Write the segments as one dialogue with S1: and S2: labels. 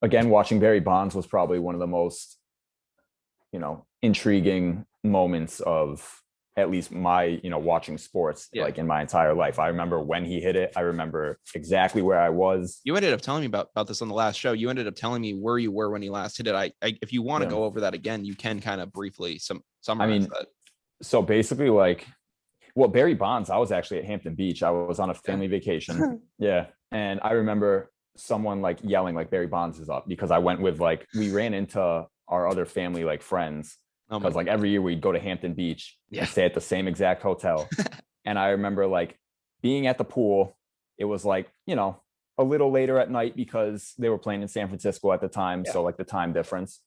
S1: again, watching Barry Bonds was probably one of the most, intriguing moments of at least my, watching sports
S2: Yeah.
S1: like in my entire life. I remember when he hit it. I remember exactly where I was.
S2: You ended up telling me about this on the last show. You ended up telling me where you were when he last hit it. If you want to
S1: Yeah.
S2: go over that again, you can kind of briefly
S1: I
S2: summarize
S1: mean,
S2: that.
S1: so basically, like, well, Barry Bonds, I was actually at Hampton Beach. I was on a
S2: Yeah.
S1: family vacation. Yeah. And I remember someone like yelling, like, Barry Bonds is up, because I went with, like, we ran into our other family, like, friends,
S2: Oh my
S1: because like
S2: goodness.
S1: every year we'd go to Hampton Beach
S2: Yeah.
S1: and stay at the same exact hotel. And I remember like being at the pool. It was like, a little later at night because they were playing in San Francisco at the time.
S2: Yeah.
S1: So like the time difference.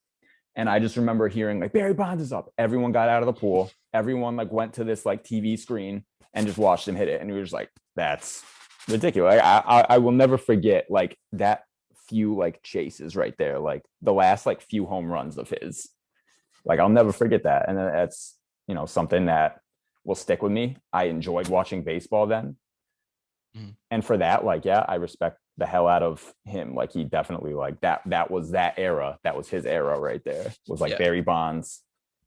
S1: And I just remember hearing like Barry Bonds is up. Everyone got out of the pool. Everyone like went to this like TV screen and just watched him hit it. And we were just like, that's ridiculous. I will never forget like that few like chases right there. Like the last like few home runs of his. Like I'll never forget that. And that's, something that will stick with me. I enjoyed watching baseball then.
S2: Mhm.
S1: And for that, like, yeah, I respect the hell out of him. Like he definitely like that was that era. That was his era right there. Was like
S2: Yeah.
S1: Barry Bonds.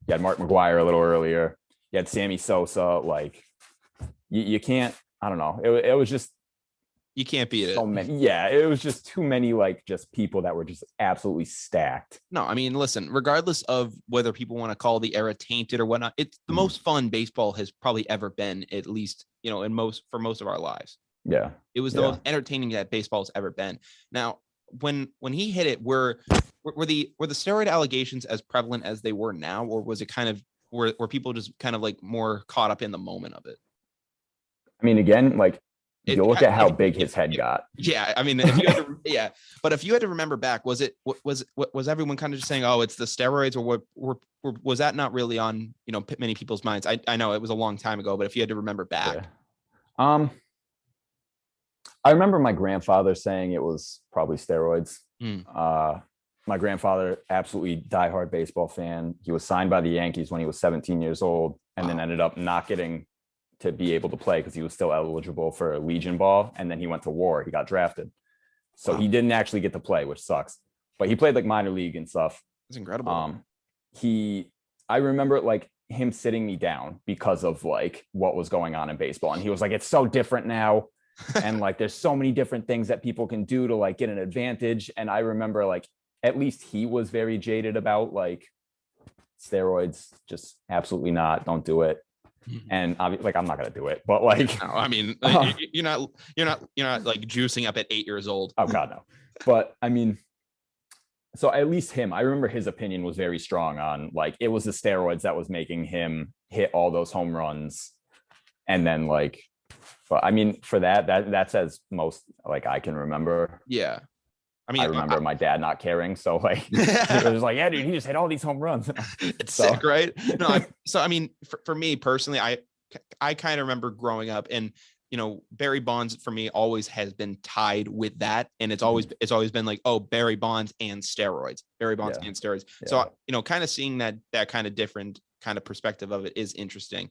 S1: You had Mark McGuire a little earlier. You had Sammy Sosa. Like you can't, I don't know. It was just
S2: You can't beat
S1: so
S2: it.
S1: many. Yeah, it was just too many, like just people that were just absolutely stacked.
S2: No, I mean, listen, regardless of whether people want to call the era tainted or whatnot, it's the
S1: Mhm.
S2: most fun baseball has probably ever been, at least, for most of our lives.
S1: Yeah.
S2: It was the
S1: Yeah.
S2: most entertaining that baseball's ever been. Now, when he hit it, were the steroid allegations as prevalent as they were now, or was it kind of were people just kind of like more caught up in the moment of it?
S1: I mean, again, like
S2: It
S1: you look at how
S2: if,
S1: big his head
S2: if
S1: got.
S2: yeah, I mean, if you had to, yeah, but if you had to remember back, was everyone kind of just saying, oh, it's the steroids, or was that not really on many people's minds? I know it was a long time ago, but if you had to remember back.
S1: Yeah. Um, I remember my grandfather saying it was probably steroids.
S2: Mm.
S1: Uh, my grandfather, absolutely diehard baseball fan. He was signed by the Yankees when he was 17 years old, and then
S2: Wow.
S1: ended up not getting to be able to play because he was still eligible for a Legion ball. And then he went to war. He got drafted, so
S2: Wow.
S1: he didn't actually get to play, which sucks. But he played like minor league and stuff.
S2: That's incredible.
S1: Um, he, I remember like him sitting me down because of like what was going on in baseball, and he was like, "It's so different now." And like there's so many different things that people can do to like get an advantage. And I remember like at least he was very jaded about like steroids, just absolutely not, don't do it. And like I'm not gonna do it, but like
S2: No, I mean, you're not like juicing up at 8 years old.
S1: oh god no. But I mean, so at least him, I remember his opinion was very strong on like it was the steroids that was making him hit all those home runs. And then like, but I mean, for that's as most like I can remember.
S2: Yeah, I
S1: I
S2: mean,
S1: remember my dad not caring. So like it was like, yeah, dude, he just hit all these home runs.
S2: it's
S1: So
S2: sick, right? No, so I mean, for me personally, I kind of remember growing up, and Barry Bonds for me always has been tied with that, and it's always been like, oh, Barry Bonds and steroids, Barry Bonds
S1: yeah,
S2: and steroids.
S1: yeah.
S2: So kind of seeing that kind of different kind of perspective of it is interesting.